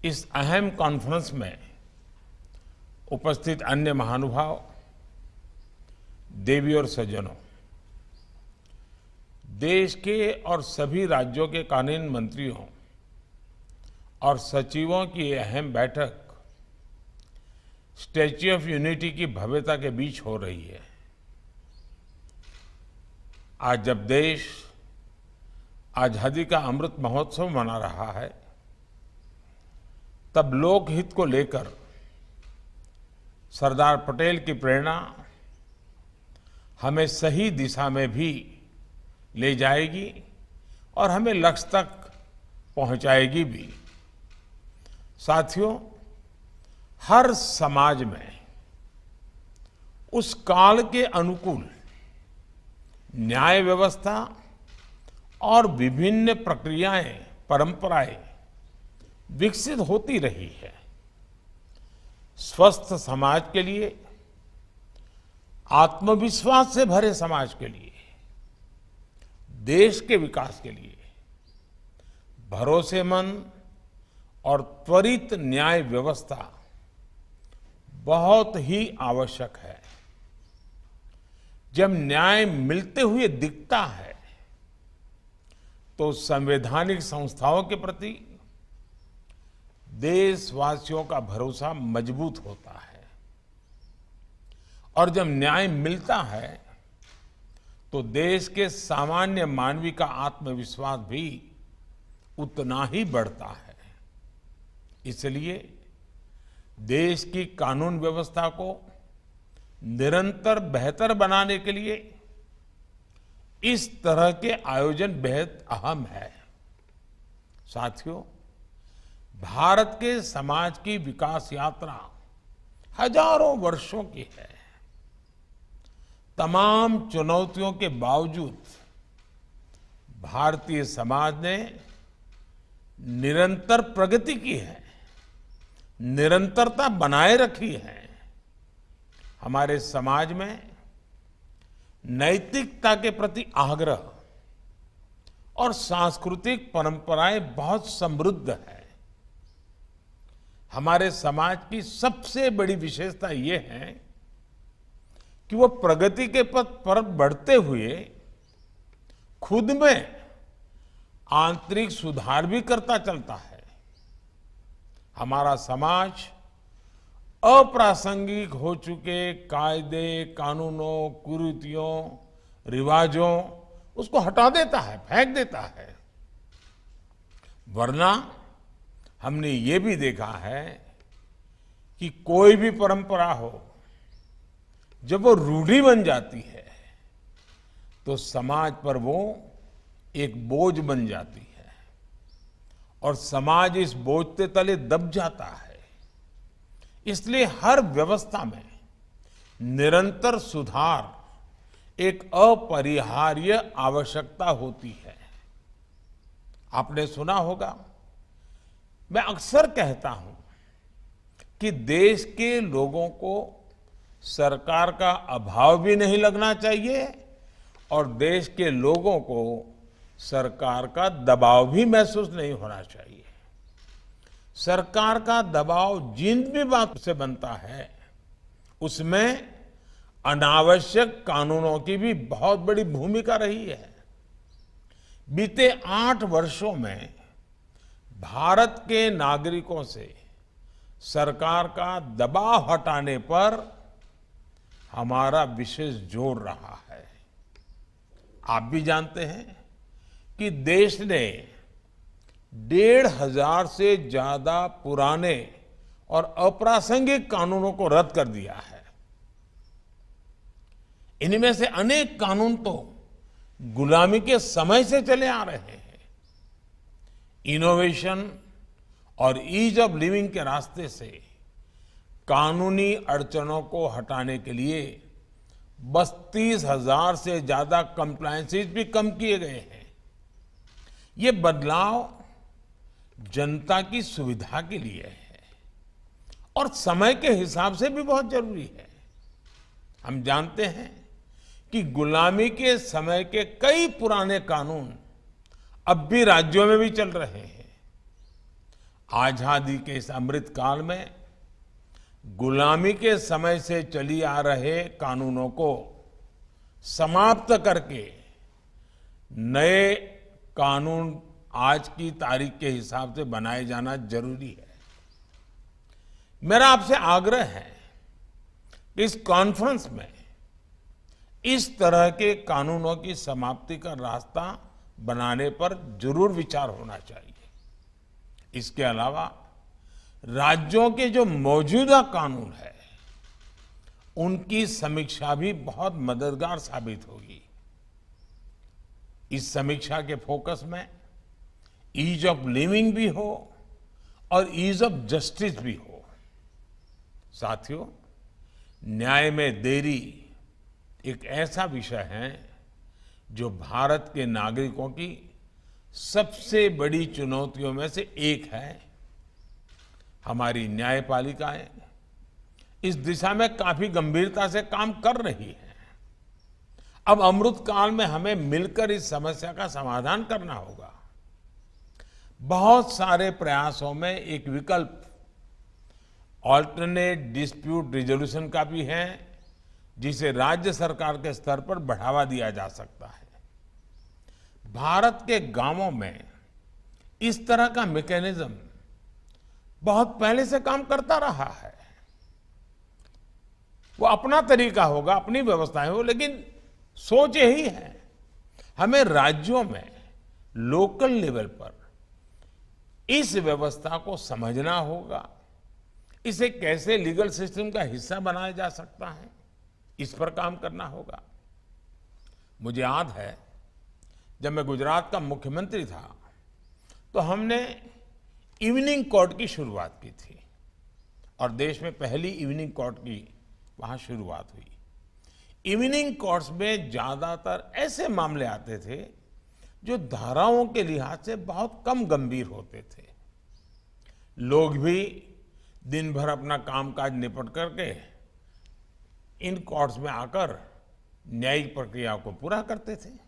इस अहम कॉन्फ्रेंस में उपस्थित अन्य महानुभाव, देवी और सज्जनों, देश के और सभी राज्यों के कानून मंत्रियों और सचिवों की ये अहम बैठक स्टैच्यू ऑफ यूनिटी की भव्यता के बीच हो रही है। आज जब देश आजादी का अमृत महोत्सव मना रहा है, तब लोकहित को लेकर सरदार पटेल की प्रेरणा हमें सही दिशा में भी ले जाएगी और हमें लक्ष्य तक पहुंचाएगी भी। साथियों, हर समाज में उस काल के अनुकूल न्याय व्यवस्था और विभिन्न प्रक्रियाएं, परंपराएं विकसित होती रही है। स्वस्थ समाज के लिए, आत्मविश्वास से भरे समाज के लिए, देश के विकास के लिए भरोसेमंद और त्वरित न्याय व्यवस्था बहुत ही आवश्यक है। जब न्याय मिलते हुए दिखता है तो संवैधानिक संस्थाओं के प्रति देशवासियों का भरोसा मजबूत होता है और जब न्याय मिलता है तो देश के सामान्य मानवी का आत्मविश्वास भी उतना ही बढ़ता है। इसलिए देश की कानून व्यवस्था को निरंतर बेहतर बनाने के लिए इस तरह के आयोजन बेहद अहम है। साथियों, भारत के समाज की विकास यात्रा हजारों वर्षों की है। तमाम चुनौतियों के बावजूद भारतीय समाज ने निरंतर प्रगति की है, निरंतरता बनाए रखी है। हमारे समाज में नैतिकता के प्रति आग्रह और सांस्कृतिक परंपराएं बहुत समृद्ध है। हमारे समाज की सबसे बड़ी विशेषता ये है कि वो प्रगति के पथ पर बढ़ते हुए खुद में आंतरिक सुधार भी करता चलता है। हमारा समाज अप्रासंगिक हो चुके कायदे, कानूनों, कुरीतियों, रिवाजों उसको हटा देता है, फेंक देता है। वरना हमने ये भी देखा है कि कोई भी परंपरा हो, जब वो रूढ़ी बन जाती है तो समाज पर वो एक बोझ बन जाती है और समाज इस बोझ के तले दब जाता है। इसलिए हर व्यवस्था में निरंतर सुधार एक अपरिहार्य आवश्यकता होती है। आपने सुना होगा, मैं अक्सर कहता हूं कि देश के लोगों को सरकार का अभाव भी नहीं लगना चाहिए और देश के लोगों को सरकार का दबाव भी महसूस नहीं होना चाहिए। सरकार का दबाव जिन भी बात से बनता है उसमें अनावश्यक कानूनों की भी बहुत बड़ी भूमिका रही है। बीते 8 वर्षों में भारत के नागरिकों से सरकार का दबाव हटाने पर हमारा विशेष जोर रहा है। आप भी जानते हैं कि देश ने 1,500 से ज्यादा पुराने और अप्रासंगिक कानूनों को रद्द कर दिया है। इनमें से अनेक कानून तो गुलामी के समय से चले आ रहे हैं। इनोवेशन और ईज ऑफ लिविंग के रास्ते से कानूनी अड़चनों को हटाने के लिए 32,000 से ज्यादा कंप्लायंसेस भी कम किए गए हैं। ये बदलाव जनता की सुविधा के लिए है और समय के हिसाब से भी बहुत जरूरी है। हम जानते हैं कि गुलामी के समय के कई पुराने कानून अब भी राज्यों में भी चल रहे हैं। आजादी के इस अमृत काल में गुलामी के समय से चली आ रहे कानूनों को समाप्त करके नए कानून आज की तारीख के हिसाब से बनाए जाना जरूरी है। मेरा आपसे आग्रह है कि इस कॉन्फ्रेंस में इस तरह के कानूनों की समाप्ति का रास्ता बनाने पर जरूर विचार होना चाहिए। इसके अलावा राज्यों के जो मौजूदा कानून है उनकी समीक्षा भी बहुत मददगार साबित होगी। इस समीक्षा के फोकस में ईज ऑफ लिविंग भी हो और ईज ऑफ जस्टिस भी हो। साथियों, न्याय में देरी एक ऐसा विषय है जो भारत के नागरिकों की सबसे बड़ी चुनौतियों में से एक है। हमारी न्यायपालिकाएं इस दिशा में काफी गंभीरता से काम कर रही है। अब अमृत काल में हमें मिलकर इस समस्या का समाधान करना होगा। बहुत सारे प्रयासों में एक विकल्प ऑल्टरनेट डिस्प्यूट रिजोल्यूशन का भी है, जिसे राज्य सरकार के स्तर पर बढ़ावा दिया जा सकता है। भारत के गांवों में इस तरह का मैकेनिज्म बहुत पहले से काम करता रहा है। वो अपना तरीका होगा, अपनी व्यवस्थाएं हो, लेकिन सोच यही है। हमें राज्यों में लोकल लेवल पर इस व्यवस्था को समझना होगा। इसे कैसे लीगल सिस्टम का हिस्सा बनाया जा सकता है, इस पर काम करना होगा। मुझे याद है जब मैं गुजरात का मुख्यमंत्री था तो हमने इवनिंग कोर्ट की शुरुआत की थी और देश में पहली इवनिंग कोर्ट की वहां शुरुआत हुई। इवनिंग कोर्ट्स में ज्यादातर ऐसे मामले आते थे जो धाराओं के लिहाज से बहुत कम गंभीर होते थे। लोग भी दिन भर अपना कामकाज निपट करके इन कोर्ट्स में आकर न्यायिक प्रक्रिया को पूरा करते थे।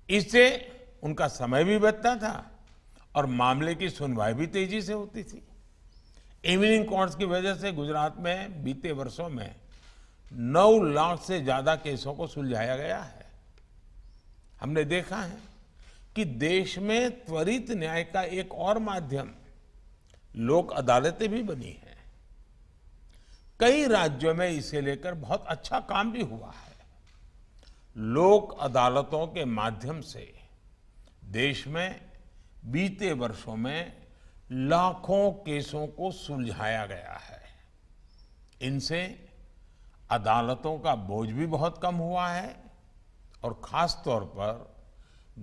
इससे उनका समय भी बचता था और मामले की सुनवाई भी तेजी से होती थी। इवनिंग कोर्ट्स की वजह से गुजरात में बीते वर्षों में 9 लाख से ज्यादा केसों को सुलझाया गया है। हमने देखा है कि देश में त्वरित न्याय का एक और माध्यम लोक अदालतें भी बनी हैं। कई राज्यों में इसे लेकर बहुत अच्छा काम भी हुआ है। लोक अदालतों के माध्यम से देश में बीते वर्षों में लाखों केसों को सुलझाया गया है। इनसे अदालतों का बोझ भी बहुत कम हुआ है और खास तौर पर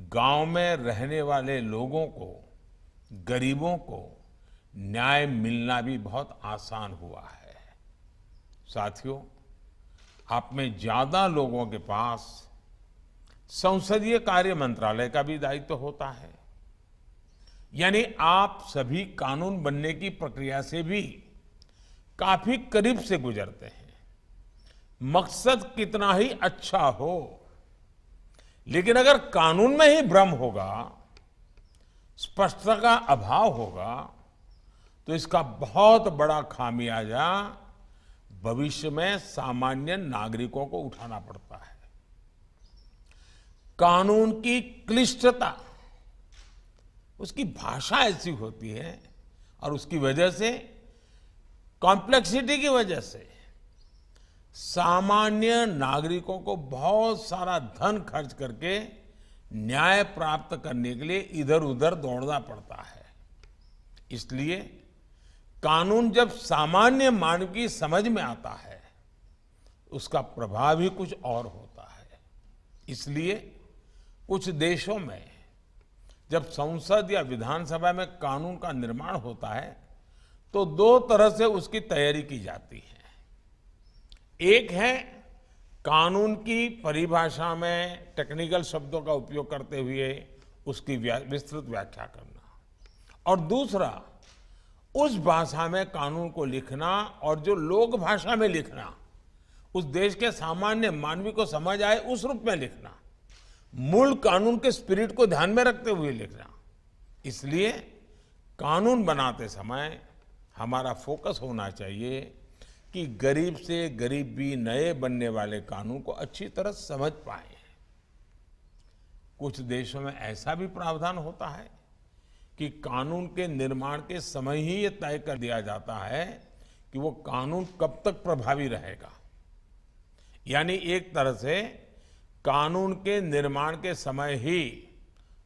गांव में रहने वाले लोगों को, गरीबों को न्याय मिलना भी बहुत आसान हुआ है। साथियों, आप में ज्यादा लोगों के पास संसदीय कार्य मंत्रालय का भी दायित्व होता है। यानी आप सभी कानून बनने की प्रक्रिया से भी काफी करीब से गुजरते हैं। मकसद कितना ही अच्छा हो, लेकिन अगर कानून में ही भ्रम होगा, स्पष्टता का अभाव होगा, तो इसका बहुत बड़ा खामियाजा भविष्य में सामान्य नागरिकों को उठाना पड़ता है। कानून की क्लिष्टता, उसकी भाषा ऐसी होती है और उसकी वजह से, कॉम्प्लेक्सिटी की वजह से सामान्य नागरिकों को बहुत सारा धन खर्च करके न्याय प्राप्त करने के लिए इधर उधर दौड़ना पड़ता है। इसलिए कानून जब सामान्य मानव की समझ में आता है, उसका प्रभाव ही कुछ और होता है। इसलिए कुछ देशों में जब संसद या विधानसभा में कानून का निर्माण होता है तो 2 तरह से उसकी तैयारी की जाती है। एक है कानून की परिभाषा में टेक्निकल शब्दों का उपयोग करते हुए उसकी विस्तृत व्याख्या करना, और दूसरा उस भाषा में कानून को लिखना और जो लोक भाषा में लिखना, उस देश के सामान्य मानवी को समझ आए उस रूप में लिखना, मूल कानून के स्पिरिट को ध्यान में रखते हुए लिखना। इसलिए कानून बनाते समय हमारा फोकस होना चाहिए कि गरीब से गरीब भी नए बनने वाले कानून को अच्छी तरह समझ पाए। कुछ देशों में ऐसा भी प्रावधान होता है कि कानून के निर्माण के समय ही ये तय कर दिया जाता है कि वो कानून कब तक प्रभावी रहेगा। यानी एक तरह से कानून के निर्माण के समय ही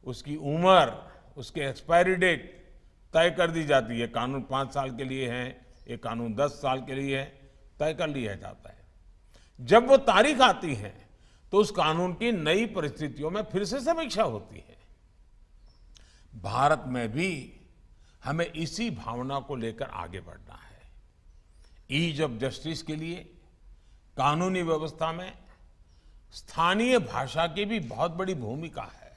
उसकी उम्र, उसके एक्सपायरी डेट तय कर दी जाती है। कानून 5 साल के लिए है, ये कानून 10 साल के लिए है, तय कर लिया जाता है। जब वो तारीख आती है तो उस कानून की नई परिस्थितियों में फिर से समीक्षा होती है। भारत में भी हमें इसी भावना को लेकर आगे बढ़ना है। ईज ऑफ जस्टिस के लिए कानूनी व्यवस्था में स्थानीय भाषा की भी बहुत बड़ी भूमिका है।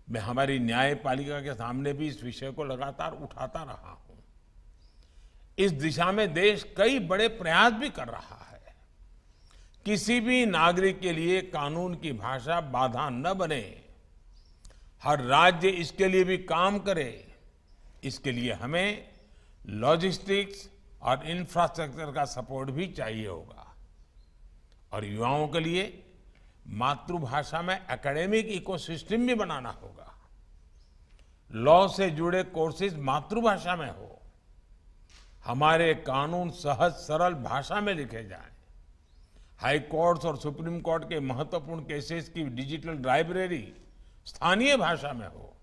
मैं हमारी न्यायपालिका के सामने भी इस विषय को लगातार उठाता रहा हूं। इस दिशा में देश कई बड़े प्रयास भी कर रहा है। किसी भी नागरिक के लिए कानून की भाषा बाधा न बने, हर राज्य इसके लिए भी काम करे, इसके लिए हमें लॉजिस्टिक्स और इंफ्रास्ट्रक्चर का सपोर्ट भी चाहिए होगा। और युवाओं के लिए मातृभाषा में एकेडमिक इकोसिस्टम भी बनाना होगा। लॉ से जुड़े कोर्सेज मातृभाषा में हो, हमारे कानून सहज सरल भाषा में लिखे जाएं, हाई कोर्ट्स और सुप्रीम कोर्ट के महत्वपूर्ण केसेस की डिजिटल लाइब्रेरी स्थानीय भाषा में हो,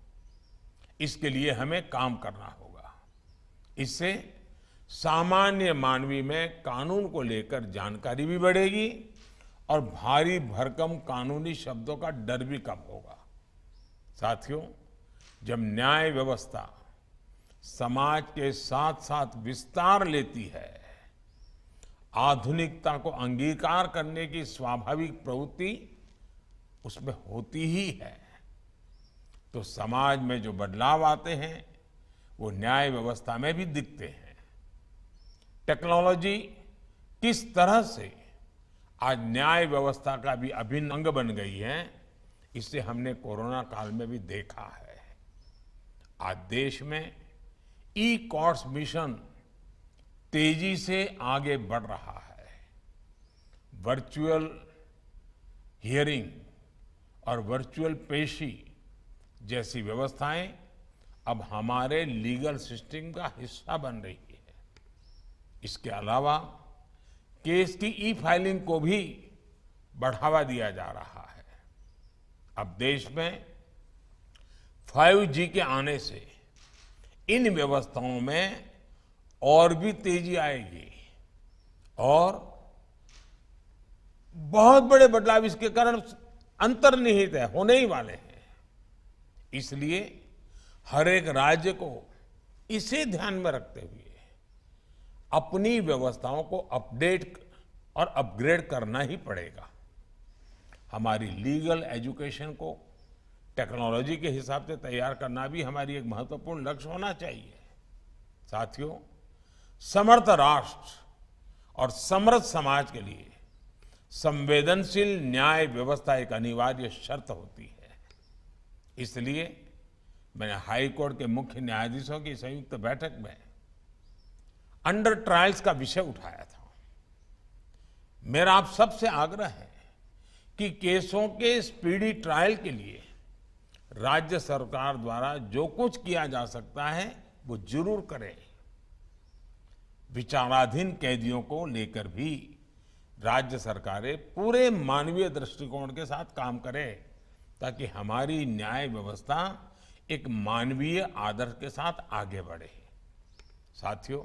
इसके लिए हमें काम करना होगा। इससे सामान्य मानवी में कानून को लेकर जानकारी भी बढ़ेगी और भारी भरकम कानूनी शब्दों का डर भी कम होगा। साथियों, जब न्याय व्यवस्था समाज के साथ साथ विस्तार लेती है, आधुनिकता को अंगीकार करने की स्वाभाविक प्रवृत्ति उसमें होती ही है, तो समाज में जो बदलाव आते हैं वो न्याय व्यवस्था में भी दिखते हैं। टेक्नोलॉजी किस तरह से आज न्याय व्यवस्था का भी अभिन्न अंग बन गई है, इसे हमने कोरोना काल में भी देखा है। आज देश में ई कोर्ट्स मिशन तेजी से आगे बढ़ रहा है। वर्चुअल हियरिंग और वर्चुअल पेशी जैसी व्यवस्थाएं अब हमारे लीगल सिस्टम का हिस्सा बन रही है। इसके अलावा केस की ई फाइलिंग को भी बढ़ावा दिया जा रहा है। अब देश में 5G के आने से इन व्यवस्थाओं में और भी तेजी आएगी और बहुत बड़े बदलाव इसके कारण अंतर्निहित है, होने ही वाले हैं। इसलिए हर एक राज्य को इसे ध्यान में रखते हुए अपनी व्यवस्थाओं को अपडेट और अपग्रेड करना ही पड़ेगा। हमारी लीगल एजुकेशन को टेक्नोलॉजी के हिसाब से तैयार करना भी हमारी एक महत्वपूर्ण लक्ष्य होना चाहिए। साथियों, समर्थ राष्ट्र और समृद्ध समाज के लिए संवेदनशील न्याय व्यवस्था एक अनिवार्य शर्त होती है। इसलिए मैंने हाई कोर्ट के मुख्य न्यायाधीशों की संयुक्त बैठक में अंडर ट्रायल्स का विषय उठाया था। मेरा आप सबसे आग्रह है कि केसों के स्पीडी ट्रायल के लिए राज्य सरकार द्वारा जो कुछ किया जा सकता है वो जरूर करें। विचाराधीन कैदियों को लेकर भी राज्य सरकारें पूरे मानवीय दृष्टिकोण के साथ काम करें ताकि हमारी न्याय व्यवस्था एक मानवीय आदर्श के साथ आगे बढ़े। साथियों,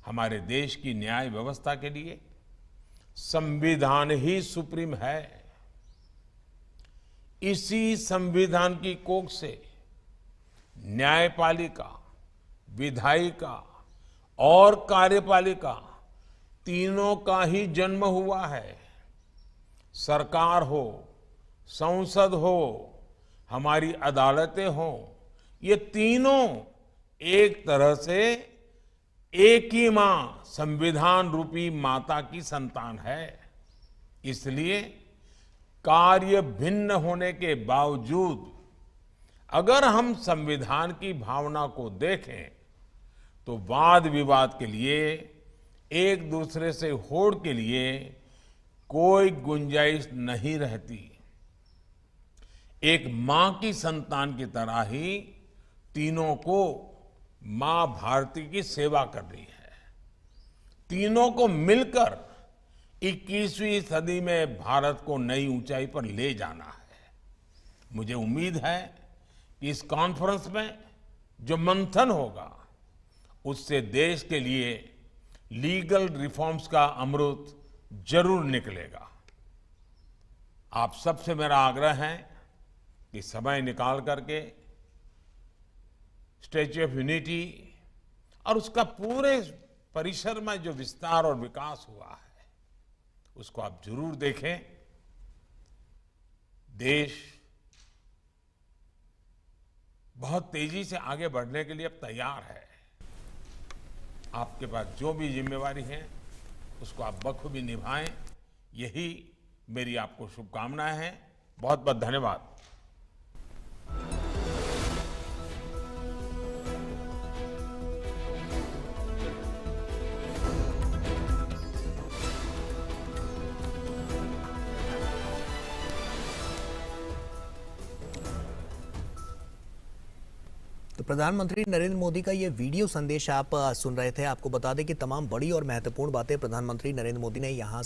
हमारे देश की न्याय व्यवस्था के लिए संविधान ही सुप्रीम है। इसी संविधान की कोख से न्यायपालिका, विधायिका और कार्यपालिका तीनों का ही जन्म हुआ है। सरकार हो, संसद हो, हमारी अदालतें हो, ये तीनों एक तरह से एक ही मां संविधान रूपी माता की संतान है। इसलिए कार्य भिन्न होने के बावजूद अगर हम संविधान की भावना को देखें तो वाद विवाद के लिए, एक दूसरे से होड़ के लिए कोई गुंजाइश नहीं रहती। एक मां की संतान की तरह ही तीनों को मां भारती की सेवा कर रही है। तीनों को मिलकर 21वीं सदी में भारत को नई ऊंचाई पर ले जाना है। मुझे उम्मीद है कि इस कॉन्फ्रेंस में जो मंथन होगा उससे देश के लिए लीगल रिफॉर्म्स का अमृत जरूर निकलेगा। आप सबसे मेरा आग्रह है कि समय निकाल करके स्टैच्यू ऑफ यूनिटी और उसका पूरे परिसर में जो विस्तार और विकास हुआ है उसको आप जरूर देखें। देश बहुत तेजी से आगे बढ़ने के लिए अब तैयार है। आपके पास जो भी जिम्मेवारी है उसको आप बखूबी निभाएं, यही मेरी आपको शुभकामनाएं हैं। बहुत बहुत धन्यवाद। तो प्रधानमंत्री नरेंद्र मोदी का ये वीडियो संदेश आप सुन रहे थे। आपको बता दें कि तमाम बड़ी और महत्वपूर्ण बातें प्रधानमंत्री नरेंद्र मोदी ने यहाँ